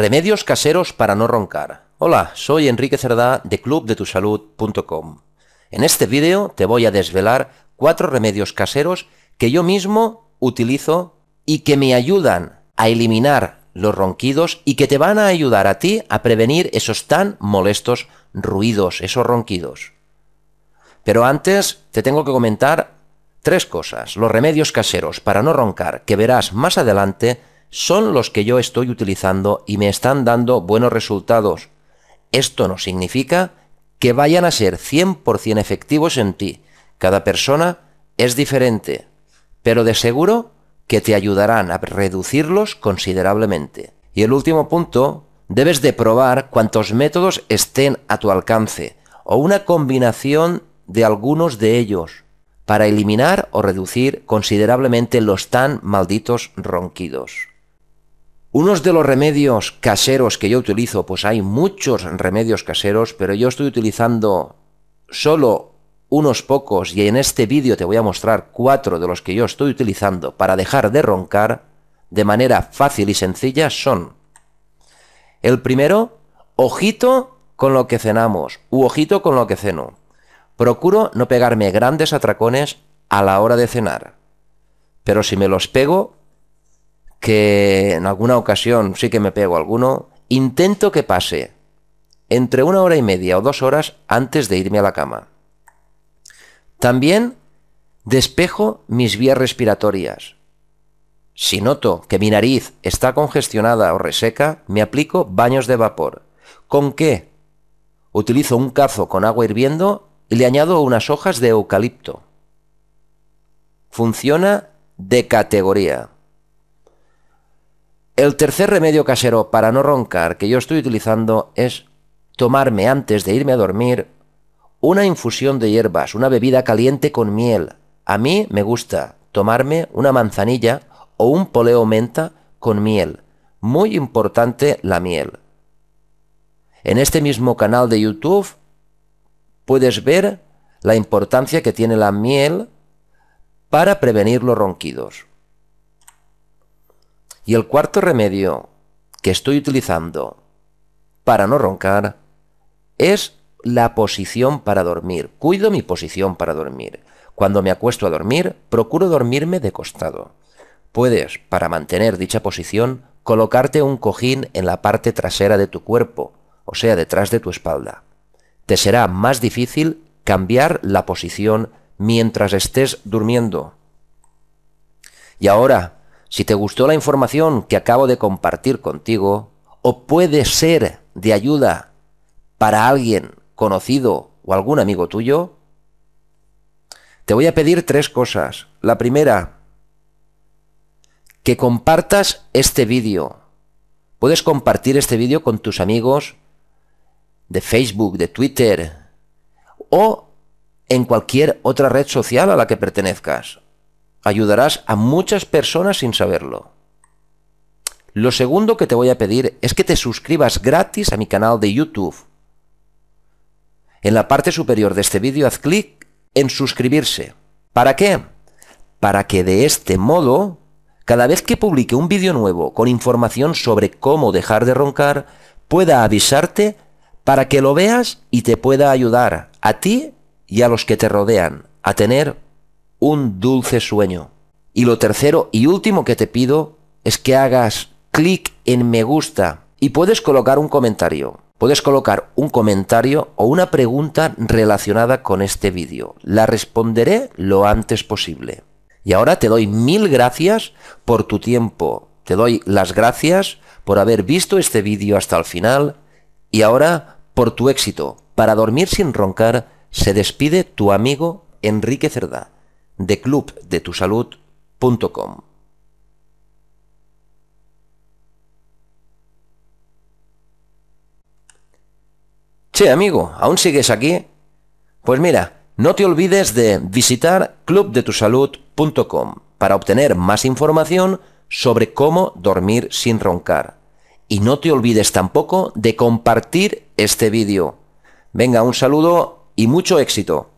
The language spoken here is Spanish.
Remedios caseros para no roncar. Hola, soy Enrique Cerdá de clubdetusalud.com. En este vídeo te voy a desvelar 4 remedios caseros que yo mismo utilizo y que me ayudan a eliminar los ronquidos y que te van a ayudar a ti a prevenir esos tan molestos ruidos, esos ronquidos. Pero antes te tengo que comentar 3 cosas. Los remedios caseros para no roncar que verás más adelante son los que yo estoy utilizando y me están dando buenos resultados. Esto no significa que vayan a ser 100% efectivos en ti. Cada persona es diferente, pero de seguro que te ayudarán a reducirlos considerablemente. Y el último punto, debes de probar cuantos métodos estén a tu alcance o una combinación de algunos de ellos para eliminar o reducir considerablemente los tan malditos ronquidos. Unos de los remedios caseros que yo utilizo, pues hay muchos remedios caseros, pero yo estoy utilizando solo unos pocos y en este vídeo te voy a mostrar 4 de los que yo estoy utilizando para dejar de roncar de manera fácil y sencilla son: el primero, ojito con lo que cenamos u ojito con lo que ceno. Procuro no pegarme grandes atracones a la hora de cenar, pero si me los pego, que en alguna ocasión sí que me pego alguno, intento que pase entre 1 hora y media o 2 horas antes de irme a la cama. También despejo mis vías respiratorias. Si noto que mi nariz está congestionada o reseca, me aplico baños de vapor. ¿Con qué? Utilizo un cazo con agua hirviendo y le añado unas hojas de eucalipto. Funciona de categoría. El tercer remedio casero para no roncar que yo estoy utilizando es tomarme antes de irme a dormir una infusión de hierbas, una bebida caliente con miel. A mí me gusta tomarme una manzanilla o un poleo menta con miel. Muy importante la miel. En este mismo canal de YouTube puedes ver la importancia que tiene la miel para prevenir los ronquidos. Y el cuarto remedio que estoy utilizando para no roncar es la posición para dormir. Cuido mi posición para dormir. Cuando me acuesto a dormir, procuro dormirme de costado. Puedes, para mantener dicha posición, colocarte un cojín en la parte trasera de tu cuerpo, o sea, detrás de tu espalda. Te será más difícil cambiar la posición mientras estés durmiendo. Y ahora, si te gustó la información que acabo de compartir contigo, o puede ser de ayuda para alguien conocido o algún amigo tuyo, te voy a pedir 3 cosas. La primera, que compartas este vídeo. Puedes compartir este vídeo con tus amigos de Facebook, de Twitter o en cualquier otra red social a la que pertenezcas. Ayudarás a muchas personas sin saberlo. Lo segundo que te voy a pedir es que te suscribas gratis a mi canal de YouTube. En la parte superior de este vídeo haz clic en suscribirse. ¿Para qué? Para que de este modo, cada vez que publique un vídeo nuevo con información sobre cómo dejar de roncar, pueda avisarte para que lo veas y te pueda ayudar a ti y a los que te rodean a tener un dulce sueño. Y lo tercero y último que te pido es que hagas clic en me gusta y puedes colocar un comentario. Puedes colocar un comentario o una pregunta relacionada con este vídeo. La responderé lo antes posible. Y ahora te doy 1000 gracias por tu tiempo. Te doy las gracias por haber visto este vídeo hasta el final y ahora por tu éxito. Para dormir sin roncar se despide tu amigo Enrique Cerdá de clubdetusalud.com. Che, amigo, ¿aún sigues aquí? Pues mira, no te olvides de visitar clubdetusalud.com para obtener más información sobre cómo dormir sin roncar. Y no te olvides tampoco de compartir este vídeo. Venga, un saludo y mucho éxito.